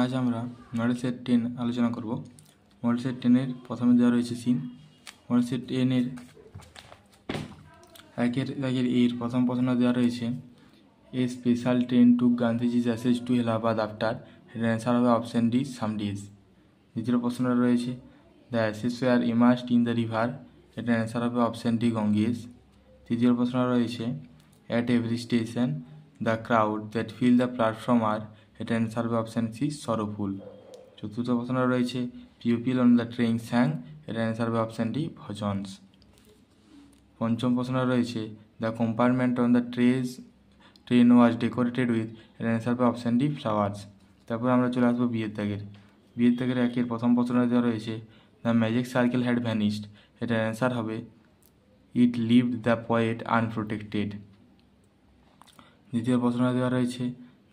আজ আমরা model set 10 আলোচনা করব। মডেল সেট 10-এর প্রথমে দেওয়া রয়েছে সিন। মডেল সেট 10-এর একের এর প্রথম প্রশ্ন দেওয়া রয়েছে a special train to Gandhiji's ashes to Allahabad after. এটার অ্যান্সার হবে অপশান ডি, সাম ডেজ। দ্বিতীয় প্রশ্নটা রয়েছে the ashes were immersed in the river. এটার অ্যান্সার হবে অপশান ডি, গঙ্গেস। তৃতীয় প্রশ্ন রয়েছে at every station the crowd that fill the platform are. এটা অ্যান্সার হবে অপশান সি, সরফুল। চতুর্থ প্রশ্ন রয়েছে pupil on the train sang. এটা অ্যান্সার হবে অপশান ডি, ভজনস। পঞ্চম প্রশ্ন রয়েছে the compartment on the train was decorated with. এটা অ্যান্সার হবে অপশান ডি, ফ্লাওয়ার্স। তারপর আমরা চলে আসবো বিয়ের দাগের একের প্রথম প্রশ্ন দেওয়া রয়েছে the magic circle had vanished. এটার অ্যান্সার হবে it leaved the poet unprotected. দ্বিতীয় প্রশ্ন দেওয়া রয়েছে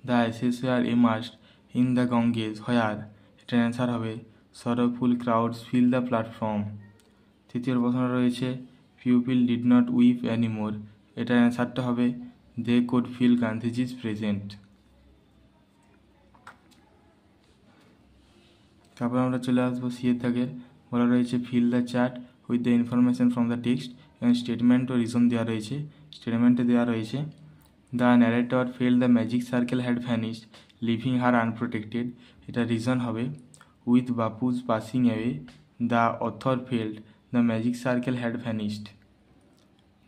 the ashes were immersed in the Ganges where. এটার অ্যান্সার হবে sorrowful crowds fill the platform. তৃতীয় প্রশ্ন রয়েছে pupil did not weep anymore. এটার অ্যান্সারটা হবে they could feel Gandhiji's present. তারপর আমরা চলে আসবো সিয়ের দাগের। বলা রয়েছে fill the chart with the information from the text. এবং স্টেটমেন্ট ও রিজন দেওয়া রয়েছে। স্টেটমেন্টে দেওয়া রয়েছে the narrator felt the magic circle had vanished leaving her unprotected. এটা রিজন হবে with Bapu's passing away the author felt the magic circle had vanished.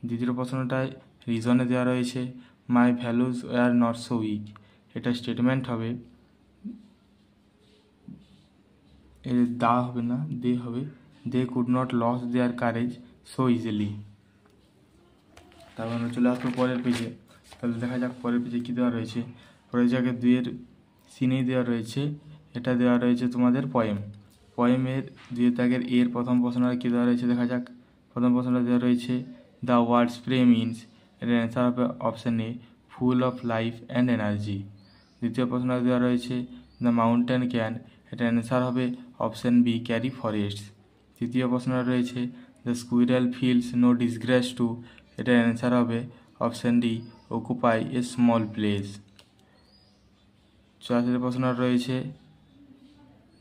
দ্বিতীয় প্রশ্নটায় রিজনে দেওয়া রয়েছে my values were not so weak. এটা স্টেটমেন্ট হবে দা হবে না, দে হবে they could not lose their courage so easily. তারপর আমরা চলে আসবো পরের পেজে। তাহলে দেখা যাক পরের পেজে কী দেওয়া রয়েছে। পরের জায়গায় দুইয়ের সিনেই দেওয়া রয়েছে। এটা দেওয়া রয়েছে তোমাদের পয়েমের দুইয়ের দাগের এর প্রথম প্রশ্নটা কী দেওয়া রয়েছে দেখা যাক। প্রথম প্রশ্নটা দেওয়া রয়েছে দ্য ওয়ার্ড স্প্রে মিনস। এটার অ্যান্সার হবে option A, full of life and energy. দ্বিতীয় প্রশ্নটা দেওয়া রয়েছে দ্য মাউন্টেন ক্যান। এটার অ্যান্সার হবে অপশান বি, ক্যারি ফরেস্টস। তৃতীয় প্রশ্নটা রয়েছে the squirrel feels no disgrace to. এটার অ্যান্সার হবে option D, occupy a small place. চতুর্থ প্রশ্ন রয়েছে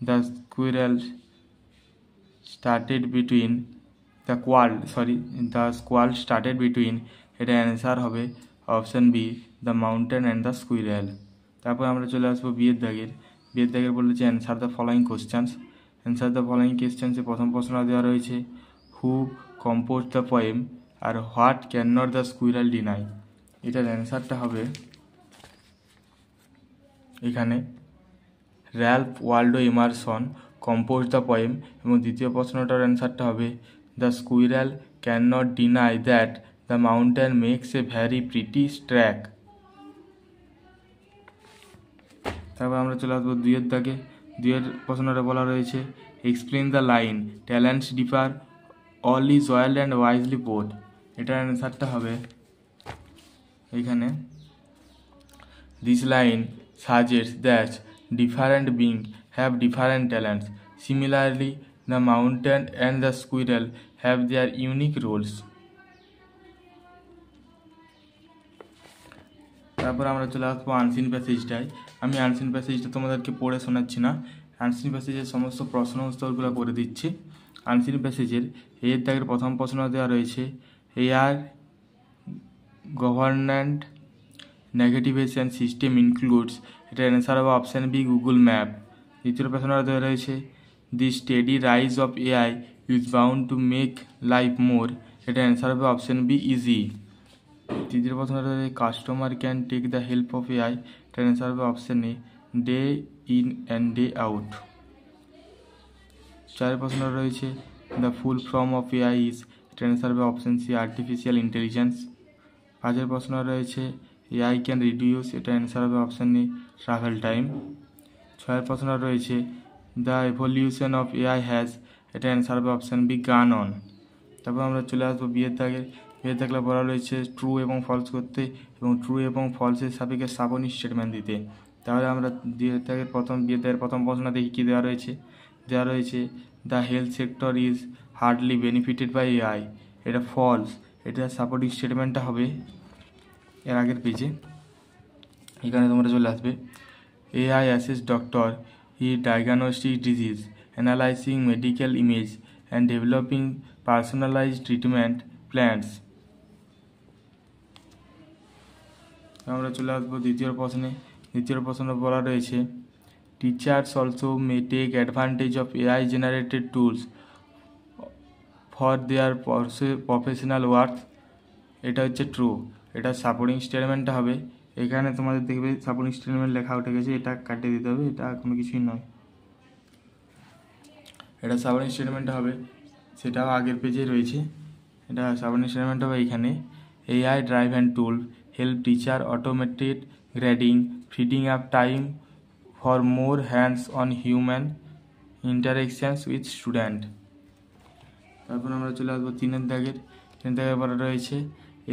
the squirrel started between the squall started between. এটার অ্যান্সার হবে option B, the mountain and the squirrel. তারপর আমরা চলে আসবো বিয়ের দাগের বলেছে answer the following questions. Answer the following কোশ্চেন্সে প্রথম প্রশ্ন দেওয়া রয়েছে হু কম্পোজ দ্য পোয়েম আর what can not the squirrel deny. এটার অ্যান্সারটা হবে এখানে Ralph Waldo Emerson compose the poem. এবং দ্বিতীয় প্রশ্নটার অ্যান্সারটা হবে the squirrel can not deny that the mountain makes a very pretty track. তারপর আমরা চলে আসবো দুইয়ের প্রশ্নটা বলা রয়েছে explain the line talents differ all is well and wisely put. এটার অ্যান্সারটা হবে এখানে this line suggests that different being have different talents similarly the mountain and the squirrel have their unique roles. তারপর আমরা চলে আসবো আনসিন প্যাসেজটায়। আমি unseen প্যাসেজটা তোমাদেরকে পড়ে শোনাচ্ছি না, আনসিন প্যাসেজের সমস্ত প্রশ্ন উত্তরগুলো করে দিচ্ছি। আনসিন প্যাসেজের এর দাগের প্রথম প্রশ্ন দেওয়া রয়েছে air government navigation system includes. এটা অ্যান্সার হবে অপশান বি, গুগল ম্যাপ। দ্বিতীয় প্রশ্নটা দেওয়া রয়েছে the steady rise of AI is bound to make life more. এটা অ্যান্সার হবে অপশান বি, ইজি। তৃতীয় প্রশ্নটা রয়েছে customer can take the help of AI. এটা অ্যান্সার হবে option A, day in and day out. চারের প্রশ্ন রয়েছে the full form of AI is. এটা অ্যান্সার হবে অপশান সি, আর্টিফিশিয়াল ইন্টেলিজেন্স। পাঁচের প্রশ্ন রয়েছে এআই ক্যান রিডিউস। এটা অ্যান্সার হবে অপশান এ, ট্রাভেল টাইম। ছয়ের প্রশ্ন রয়েছে the evolution of AI has. এটা অ্যান্সার হবে অপশান বি, গান অন। তারপর আমরা চলে আসবো বিয়ের দাগলে বলা রয়েছে ট্রু এবং ফলস করতে এবং ট্রু এবং ফলসের সাপেক্ষে সাবনি স্টেটমেন্ট দিতে। তাহলে আমরা বিয়ের দাগের প্রথম প্রশ্ন দেখি কী দেওয়া রয়েছে the health sector is hardly benefited by AI. এটা ফলস। এটা সাপোর্টিং স্টেটমেন্টটা হবে এর আগের পেজে। এখানে তোমরা চলে আসবে AI assist doctor he diagnostic disease, analysing medical image and developing personalised treatment plans. আমরা চলে আসবো দ্বিতীয় প্রশ্নে। দ্বিতীয় প্রশ্ন বলা রয়েছে teachers also may take advantage of AI generated tools for their professional work. এটা হচ্ছে ট্রু। এটা সাপোর্টিং স্টেটমেন্টটা হবে। এখানে তোমাদের দেখবে সাপোর্টিং স্টেটমেন্ট লেখা উঠে গেছে, এটা কাটিয়ে দিতে হবে, এটা কোনো কিছুই নয়। এটা সাপোর্টিং স্টেটমেন্টটা হবে, সেটাও আগের পেজে রয়েছে। এটা সাপোর্টিং স্টেটমেন্ট হবে এইখানে AI drive and tool help teacher automated grading freeing up time for more hands on human interactions with student. তারপর আমরা চলে আসবো তিনের দাগের পরে রয়েছে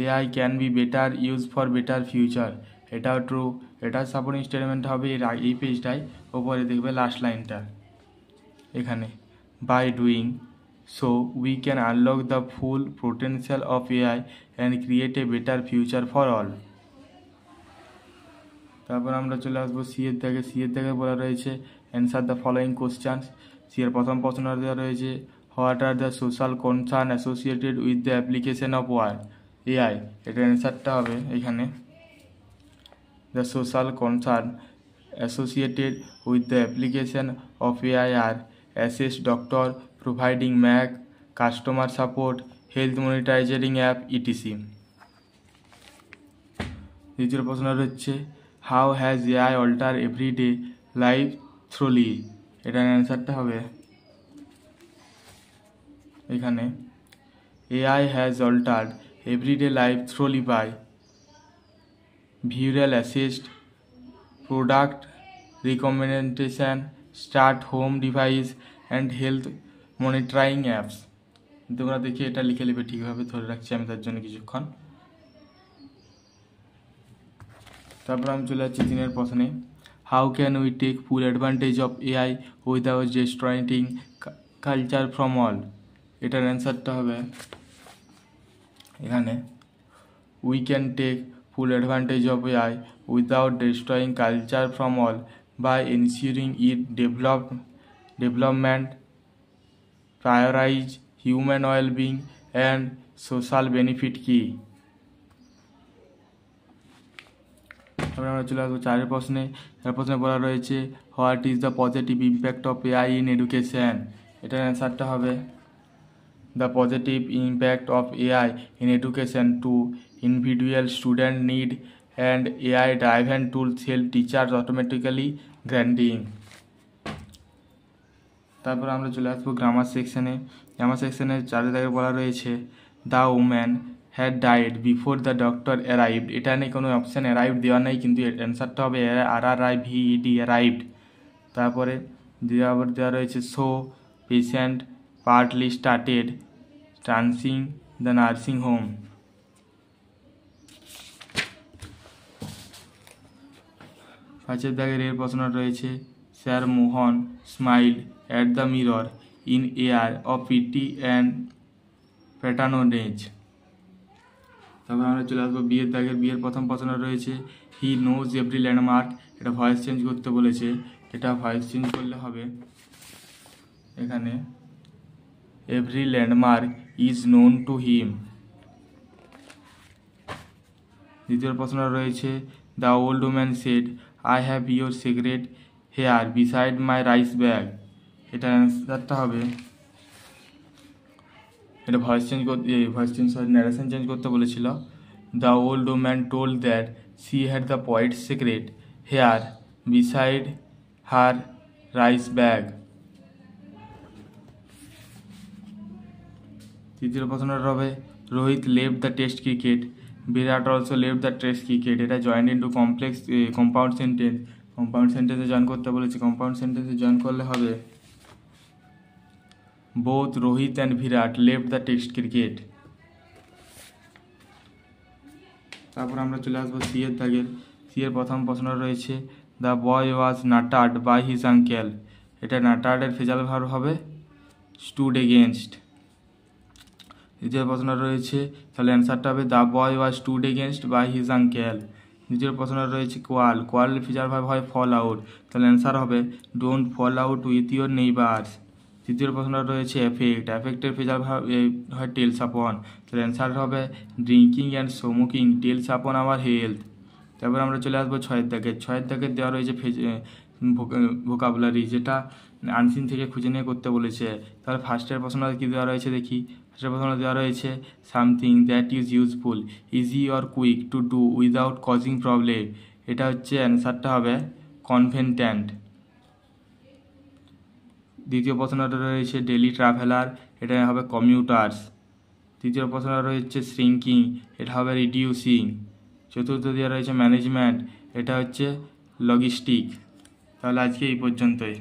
AI can be better use for better future. এটাও ট্রু। এটা সাপোর্টিং স্টেটমেন্ট হবে এই পেজটায়, ওপরে দেখবে লাস্ট লাইনটা এখানে by doing so we can unlock the full potential of AI and create a better future for all. তারপর আমরা চলে আসবো সি এর দাগে বলা রয়েছে answer the following questions. C এর প্রথম প্রশ্ন দেওয়া রয়েছে what are the social concern associated with the application of AI. এটার অ্যান্সারটা হবে এখানে the social concern associated with the application of AI are assist doctor providing mac customer support health monitoring app etc. দ্বিতীয় প্রশ্ন হচ্ছে how has AI alter everyday life thoroughly. এটার অ্যান্সারটা হবে এখানে AI has altered everyday life thoroughly by visual assist product recommendation start home device and health monitoring apps. তোমরা দেখি এটা লিখে নেবে ঠিকভাবে, ধরে রাখছি আমি তার জন্য কিছুক্ষণ। তারপর আমি চলে যাচ্ছি তিনের প্রশ্নে how can we take full advantage of AI without destroying culture from all. এটার অ্যান্সারটা হবে এখানে we can take full advantage of AI without destroying culture from all by ensuring it development prioritise human wellbeing and social benefit কি। তারপরে আমরা চলে আসবো চারের প্রশ্নে বলা রয়েছে what is the positive impact of AI in education. এটার অ্যান্সারটা হবে the positive impact of AI in education two individual student need and AI driven tools help teachers automatically grinding. তারপর আমরা চলে আসবো গ্রামার সেকশনে। চারের দাগে বলা রয়েছে the woman had died before the doctor arrived. এটা নেই কোনো অপশান, অ্যারাইভড দেওয়া নেই, কিন্তু অ্যান্সারটা হবে RRIVED অ্যারাইভড। তারপরে দেওয়া রয়েছে so patient partly started trancing the nursing home. পাঁচের দাগের এর প্রশ্ন রয়েছে sir Mohan smile at the mirror in air of pity and patronage. তারপর আমরা চলে আসবো বিয়ের প্রথম প্রশ্ন রয়েছে হি নোজ এভরি ল্যান্ডমার্ক। এটা ভয়েস চেঞ্জ করতে বলেছে, এটা ভয়েস চেঞ্জ করলে হবে এখানে every landmark is known to him. দ্বিতীয় প্রশ্ন রয়েছে the old woman said I have your cigarette hair beside my rice bag. এটা অ্যান্সারটা হবে এটা ন্যারেশন চেঞ্জ করতে বলেছিল the old woman told that she had the poet secret here beside her rice bag. তৃতীয় প্রশ্নটা হবে Rohit left the test cricket Virat also left the test cricket. এটা জয়েন্ট ইন্টু কম্পাউন্ড সেন্টেন্সে জয়েন করতে বলেছে। কম্পাউন্ড সেন্টেন্সে জয়েন করলে হবে both Rohit and Virat left the test cricket. তারপর আমরা চলে আসবো সি এর প্রথম প্রশ্ন রয়েছে the boy was nurtured by his uncle. এটা নাটার্ডের ফেজাল ভার্ব হবে স্টুড এগেনস্ট। দ্বিতীয় প্রশ্ন রয়েছে তাহলে অ্যান্সারটা হবে the boy was stood against by his uncle. দ্বিতীয় প্রশ্ন রয়েছে কোয়াল, কোয়ালের ফিচার ভার্ব হয় ফল আউট, তাহলে অ্যান্সার হবে don't fall out with your neighbours. তৃতীয় প্রশ্ন রয়েছে এফেক্ট, এফেক্টের ফিচার ভার্ব হয় টেলস আপন, তাহলে অ্যান্সার হবে drinking and smoking tells upon our health. তারপর আমরা চলে আসবো ছয়ের দাগে, ছয়ের দাগে দেওয়া রয়েছে ভোকাবুলারি, যেটা আনসিন থেকে খুঁজে নিয়ে করতে বলেছে। তাহলে ফার্স্টের প্রশ্ন কী দেওয়া রয়েছে দেখি। ফার্স্টের প্রশ্ন দেওয়া রয়েছে something that is useful easy or quick to do without causing problem, এটা হচ্ছে অ্যান্সারটা হবে কনভেন্ট্যান্ট। দ্বিতীয় প্রশ্নটা রয়েছে ডেলি ট্রাভেলার, এটা হবে কমিউটার্স। তৃতীয় প্রশ্ন রয়েছে শ্রিঙ্কিং, এটা হবে রিডিউসিং। চতুর্থ দেওয়া রয়েছে ম্যানেজমেন্ট, এটা হচ্ছে লজিস্টিক। তাহলে আজকে এই পর্যন্তই।